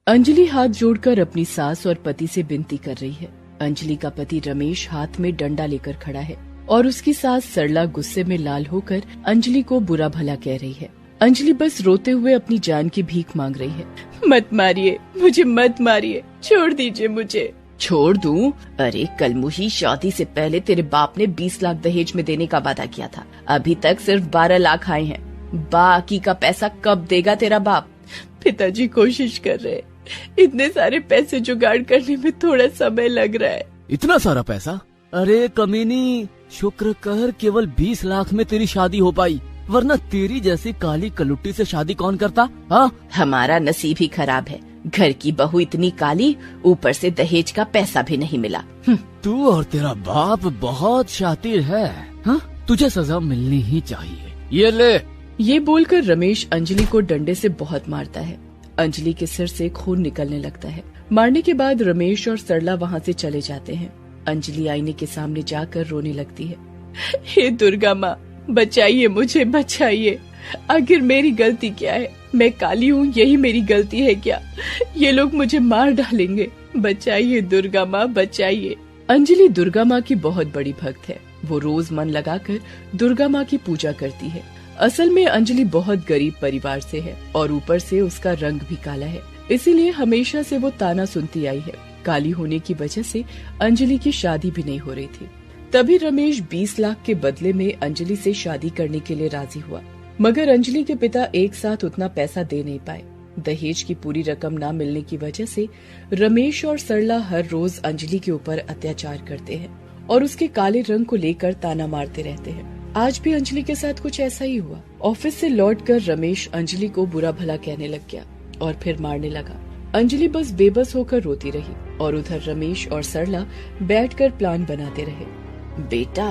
अंजलि हाथ जोड़कर अपनी सास और पति से विनती कर रही है। अंजलि का पति रमेश हाथ में डंडा लेकर खड़ा है और उसकी सास सरला गुस्से में लाल होकर अंजलि को बुरा भला कह रही है। अंजलि बस रोते हुए अपनी जान की भीख मांग रही है। मत मारिए मुझे, मत मारिए, छोड़ दीजिए मुझे। छोड़ दूं? अरे कल मुही, शादी से पहले तेरे बाप ने 20 लाख दहेज में देने का वादा किया था। अभी तक सिर्फ 12 लाख आए हैं। बाकी का पैसा कब देगा तेरा बाप? पिताजी कोशिश कर रहे हैं। इतने सारे पैसे जुगाड़ करने में थोड़ा समय लग रहा है। इतना सारा पैसा? अरे कमीनी, शुक्र कर केवल 20 लाख में तेरी शादी हो पाई, वरना तेरी जैसी काली कलुट्टी से शादी कौन करता? हाँ, हमारा नसीब ही खराब है। घर की बहू इतनी काली, ऊपर से दहेज का पैसा भी नहीं मिला। तू और तेरा बाप बहुत शातिर है। हाँ, तुझे सजा मिलनी ही चाहिए। ये ले। ये बोलकर रमेश अंजलि को डंडे से बहुत मारता है। अंजलि के सिर से खून निकलने लगता है। मारने के बाद रमेश और सरला वहाँ से चले जाते हैं। अंजलि आईने के सामने जाकर रोने लगती है। हे दुर्गा माँ, बचाइए मुझे, बचाइए। आखिर मेरी गलती क्या है? मैं काली हूँ, यही मेरी गलती है क्या? ये लोग मुझे मार डालेंगे। बचाइए दुर्गा माँ, बचाइए। अंजलि दुर्गा माँ की बहुत बड़ी भक्त है। वो रोज मन लगाकर दुर्गा माँ की पूजा करती है। असल में अंजलि बहुत गरीब परिवार से है और ऊपर से उसका रंग भी काला है, इसीलिए हमेशा से वो ताना सुनती आई है। काली होने की वजह से अंजलि की शादी भी नहीं हो रही थी। तभी रमेश 20 लाख के बदले में अंजलि से शादी करने के लिए राजी हुआ, मगर अंजलि के पिता एक साथ उतना पैसा दे नहीं पाए। दहेज की पूरी रकम न मिलने की वजह से रमेश और सरला हर रोज अंजलि के ऊपर अत्याचार करते हैं और उसके काले रंग को लेकर ताना मारते रहते हैं। आज भी अंजलि के साथ कुछ ऐसा ही हुआ। ऑफिस से लौटकर रमेश अंजलि को बुरा भला कहने लग गया और फिर मारने लगा। अंजलि बस बेबस होकर रोती रही और उधर रमेश और सरला बैठकर प्लान बनाते रहे। बेटा,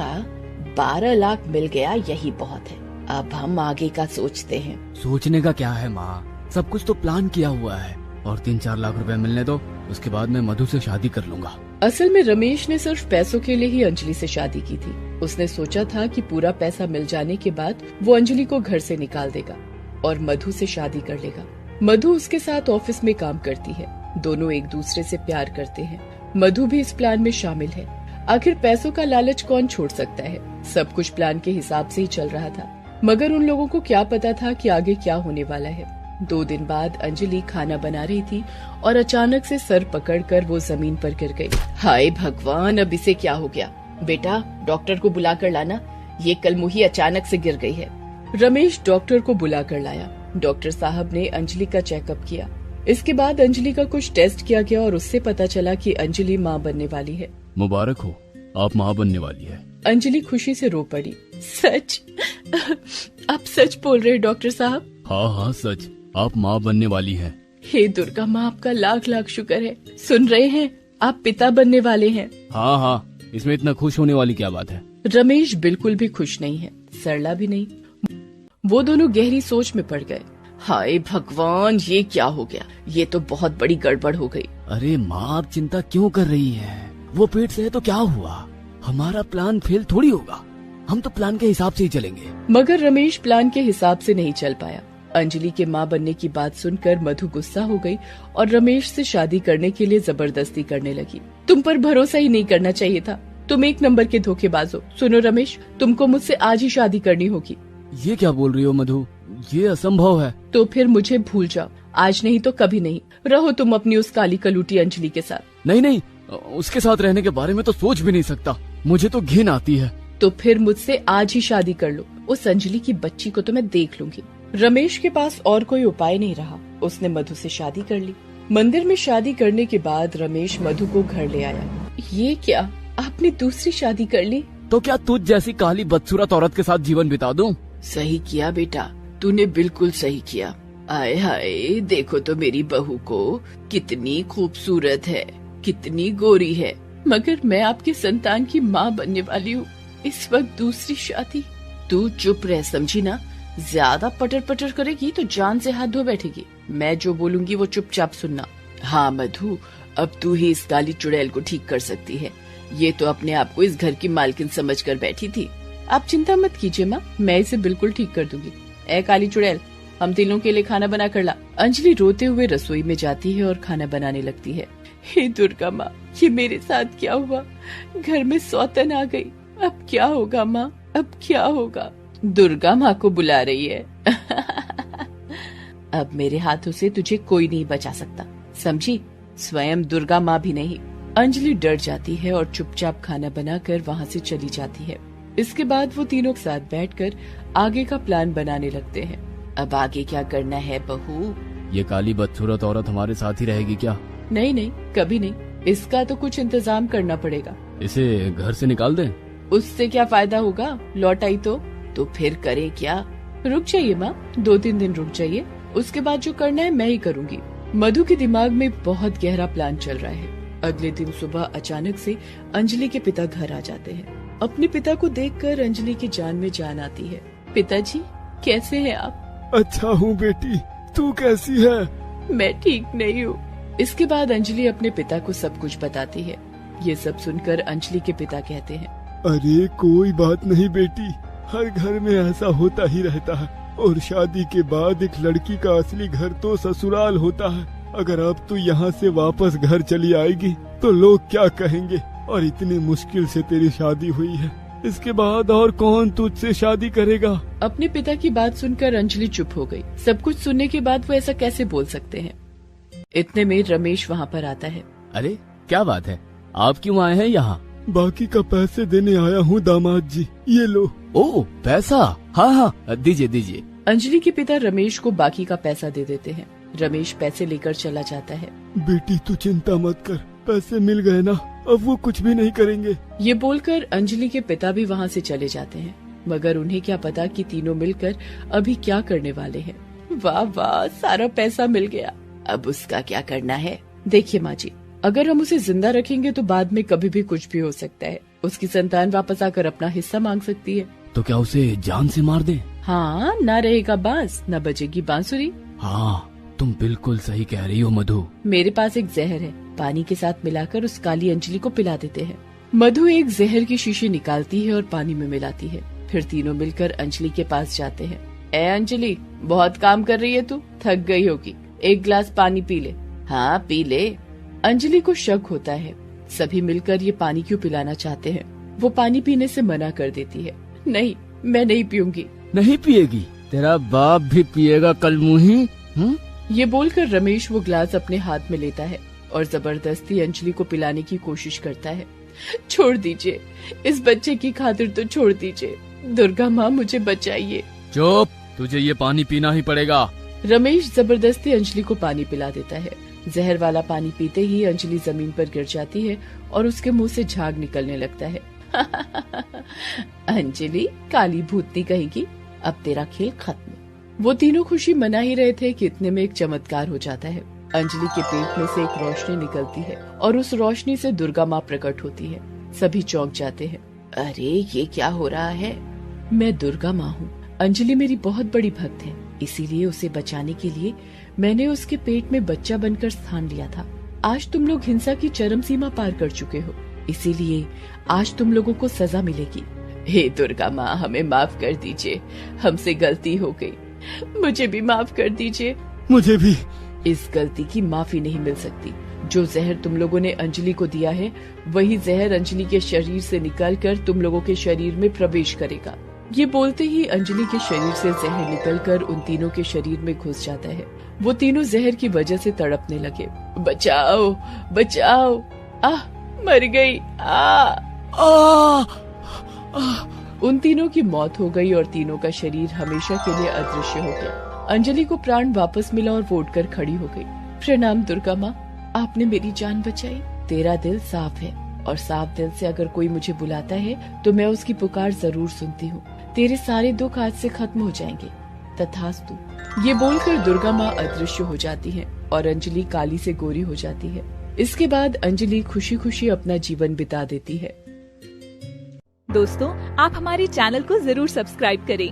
12 लाख मिल गया, यही बहुत है। अब हम आगे का सोचते हैं। सोचने का क्या है माँ, सब कुछ तो प्लान किया हुआ है। और 3-4 लाख रुपए मिलने दो, उसके बाद मैं मधु से शादी कर लूंगा। असल में रमेश ने सिर्फ पैसों के लिए ही अंजलि से शादी की थी। उसने सोचा था कि पूरा पैसा मिल जाने के बाद वो अंजलि को घर से निकाल देगा और मधु से शादी कर लेगा। मधु उसके साथ ऑफिस में काम करती है। दोनों एक दूसरे से प्यार करते हैं। मधु भी इस प्लान में शामिल है। आखिर पैसों का लालच कौन छोड़ सकता है? सब कुछ प्लान के हिसाब से ही चल रहा था, मगर उन लोगों को क्या पता था कि आगे क्या होने वाला है। 2 दिन बाद अंजलि खाना बना रही थी और अचानक से सर पकड़कर वो जमीन पर गिर गई। हाय भगवान, अब इसे क्या हो गया? बेटा, डॉक्टर को बुला कर लाना, ये कल मुही अचानक से गिर गई है। रमेश डॉक्टर को बुला कर लाया। डॉक्टर साहब ने अंजलि का चेकअप किया। इसके बाद अंजलि का कुछ टेस्ट किया गया और उससे पता चला कि अंजलि माँ बनने वाली है। मुबारक हो, आप माँ बनने वाली है। अंजलि खुशी से रो पड़ी। सच? आप सच बोल रहे हैं डॉक्टर साहब? हाँ, सच, आप माँ बनने वाली हैं। हे दुर्गा माँ, आपका लाख लाख शुक्र है। सुन रहे हैं, आप पिता बनने वाले हैं। हाँ, इसमें इतना खुश होने वाली क्या बात है? रमेश बिल्कुल भी खुश नहीं है, सरला भी नहीं। वो दोनों गहरी सोच में पड़ गए। हाय भगवान, ये क्या हो गया? ये तो बहुत बड़ी गड़बड़ हो गई। अरे माँ, आप चिंता क्यों कर रही हैं? वो पेट से है तो क्या हुआ? हमारा प्लान फेल थोड़ी होगा। हम तो प्लान के हिसाब से ही चलेंगे। मगर रमेश प्लान के हिसाब से नहीं चल पाया। अंजलि के माँ बनने की बात सुनकर मधु गुस्सा हो गई और रमेश से शादी करने के लिए जबरदस्ती करने लगी। तुम पर भरोसा ही नहीं करना चाहिए था। तुम 1 नंबर के धोखेबाज हो। सुनो रमेश, तुमको मुझसे आज ही शादी करनी होगी। ये क्या बोल रही हो मधु? ये असंभव है। तो फिर मुझे भूल जाओ, आज नहीं तो कभी नहीं। रहो तुम अपनी उस काली कलूटी अंजलि के साथ। नहीं, उसके साथ रहने के बारे में तो सोच भी नहीं सकता। मुझे तो घिन आती है। तो फिर मुझसे आज ही शादी कर लो। उस अंजलि की बच्ची को तो मैं देख लूंगी। रमेश के पास और कोई उपाय नहीं रहा। उसने मधु से शादी कर ली। मंदिर में शादी करने के बाद रमेश मधु को घर ले आया। ये क्या, आपने दूसरी शादी कर ली? तो क्या तुझ जैसी काली बदसूरत औरत के साथ जीवन बिता दूं? सही किया बेटा, तूने बिल्कुल सही किया। आए हाय, देखो तो मेरी बहू को, कितनी खूबसूरत है, कितनी गोरी है। मगर मैं आपकी संतान की माँ बनने वाली हूँ। इस वक्त दूसरी शादी? तू चुप रह, समझी ना? ज्यादा पटर पटर करेगी तो जान से हाथ धो बैठेगी। मैं जो बोलूंगी वो चुपचाप सुनना। हाँ मधु, अब तू ही इस काली चुड़ैल को ठीक कर सकती है। ये तो अपने आप को इस घर की मालकिन समझकर बैठी थी। आप चिंता मत कीजिए माँ, मैं इसे बिल्कुल ठीक कर दूंगी। ए काली चुड़ैल, हम तीनों के लिए खाना बना कर ला। अंजलि रोते हुए रसोई में जाती है और खाना बनाने लगती है। हे दुर्गा माँ, ये मेरे साथ क्या हुआ? घर में सौतन आ गई। अब क्या होगा माँ, अब क्या होगा? दुर्गा माँ को बुला रही है। अब मेरे हाथों से तुझे कोई नहीं बचा सकता, समझी? स्वयं दुर्गा माँ भी नहीं। अंजलि डर जाती है और चुपचाप खाना बनाकर वहाँ से चली जाती है। इसके बाद वो तीनों साथ बैठकर आगे का प्लान बनाने लगते हैं। अब आगे क्या करना है बहू? ये काली बदसूरत औरत हमारे साथ ही रहेगी क्या? नहीं नहीं, कभी नहीं। इसका तो कुछ इंतजाम करना पड़ेगा। इसे घर से निकाल दें? उससे क्या फायदा होगा? लौट आई तो फिर करे क्या? रुक जाइए माँ, 2-3 दिन रुक जाइए, उसके बाद जो करना है मैं ही करूँगी। मधु के दिमाग में बहुत गहरा प्लान चल रहा है। अगले दिन सुबह अचानक से अंजलि के पिता घर आ जाते हैं। अपने पिता को देखकर अंजलि की जान में जान आती है। पिताजी, कैसे हैं आप? अच्छा हूँ बेटी, तू कैसी है? मैं ठीक नहीं हूँ। इसके बाद अंजलि अपने पिता को सब कुछ बताती है। ये सब सुनकर अंजलि के पिता कहते हैं, अरे कोई बात नहीं बेटी, हर घर में ऐसा होता ही रहता है, और शादी के बाद एक लड़की का असली घर तो ससुराल होता है। अगर अब तू यहाँ से वापस घर चली आएगी तो लोग क्या कहेंगे? और इतनी मुश्किल से तेरी शादी हुई है, इसके बाद और कौन तुझसे शादी करेगा? अपने पिता की बात सुनकर अंजलि चुप हो गई। सब कुछ सुनने के बाद वो ऐसा कैसे बोल सकते हैं? इतने में रमेश वहाँ पर आता है। अरे क्या बात है, आप क्यों आए हैं यहाँ? बाकी का पैसे देने आया हूँ दामाद जी, ये लो। ओ पैसा, हाँ हाँ दीजिए दीजिए। अंजलि के पिता रमेश को बाकी का पैसा दे देते हैं। रमेश पैसे लेकर चला जाता है। बेटी तू चिंता मत कर, पैसे मिल गए ना, अब वो कुछ भी नहीं करेंगे। ये बोलकर अंजलि के पिता भी वहाँ से चले जाते हैं, मगर उन्हें क्या पता कि तीनों मिलकर अभी क्या करने वाले हैं। वाह वाह, सारा पैसा मिल गया, अब उसका क्या करना है? देखिए माँ जी, अगर हम उसे जिंदा रखेंगे तो बाद में कभी भी कुछ भी हो सकता है। उसकी संतान वापस आकर अपना हिस्सा मांग सकती है। तो क्या उसे जान से मार दें? हाँ, ना रहेगा बांस, ना बजेगी बांसुरी। हाँ तुम बिल्कुल सही कह रही हो मधु। मेरे पास एक जहर है, पानी के साथ मिलाकर उस काली अंजलि को पिला देते हैं। मधु एक जहर की शीशी निकालती है और पानी में मिलाती है। फिर तीनों मिलकर अंजलि के पास जाते हैं। ए अंजलि, बहुत काम कर रही है तू, थक गई होगी, एक गिलास पानी पी ले। हाँ पी ले। अंजलि को शक होता है, सभी मिलकर ये पानी क्यों पिलाना चाहते हैं। वो पानी पीने से मना कर देती है। नहीं, मैं नहीं पीऊंगी। नहीं पिएगी? तेरा बाप भी पिएगा कल मुही। ये बोलकर रमेश वो ग्लास अपने हाथ में लेता है और जबरदस्ती अंजलि को पिलाने की कोशिश करता है। छोड़ दीजिए, इस बच्चे की खातिर तो छोड़ दीजिए। दुर्गा माँ मुझे बचाइए। चुप, तुझे ये पानी पीना ही पड़ेगा। रमेश जबरदस्ती अंजलि को पानी पिला देता है। जहर वाला पानी पीते ही अंजलि जमीन पर गिर जाती है और उसके मुंह से झाग निकलने लगता है। अंजलि, काली भूतनी कहेगी, अब तेरा खेल खत्म। वो तीनों खुशी मना ही रहे थे कि इतने में एक चमत्कार हो जाता है। अंजलि के पेट में से एक रोशनी निकलती है और उस रोशनी से दुर्गा माँ प्रकट होती है। सभी चौंक जाते हैं। अरे ये क्या हो रहा है? मैं दुर्गा माँ हूँ। अंजलि मेरी बहुत बड़ी भक्त है, इसीलिए उसे बचाने के लिए मैंने उसके पेट में बच्चा बनकर स्थान लिया था। आज तुम लोग हिंसा की चरम सीमा पार कर चुके हो, इसीलिए आज तुम लोगों को सजा मिलेगी। हे दुर्गा माँ, हमें माफ कर दीजिए, हमसे गलती हो गई, मुझे भी माफ कर दीजिए। मुझे भी। इस गलती की माफी नहीं मिल सकती। जो जहर तुम लोगों ने अंजलि को दिया है, वही जहर अंजलि के शरीर से निकलकर तुम लोगों के शरीर में प्रवेश करेगा। ये बोलते ही अंजलि के शरीर से जहर निकलकर उन तीनों के शरीर में घुस जाता है। वो तीनों जहर की वजह से तड़पने लगे। बचाओ बचाओ, आह मर गई, उन तीनों की मौत हो गई और तीनों का शरीर हमेशा के लिए अदृश्य हो गया। अंजलि को प्राण वापस मिला और वो उठकर खड़ी हो गई। प्रणाम दुर्गा माँ, आपने मेरी जान बचाई। तेरा दिल साफ है और साफ दिल से अगर कोई मुझे बुलाता है तो मैं उसकी पुकार जरूर सुनती हूँ। तेरे सारे दुख आज से खत्म हो जाएंगे, तथास्तु। ये बोलकर दुर्गा माँ अदृश्य हो जाती है और अंजलि काली से गोरी हो जाती है। इसके बाद अंजलि खुशी खुशी अपना जीवन बिता देती है। दोस्तों, आप हमारे चैनल को जरूर सब्सक्राइब करें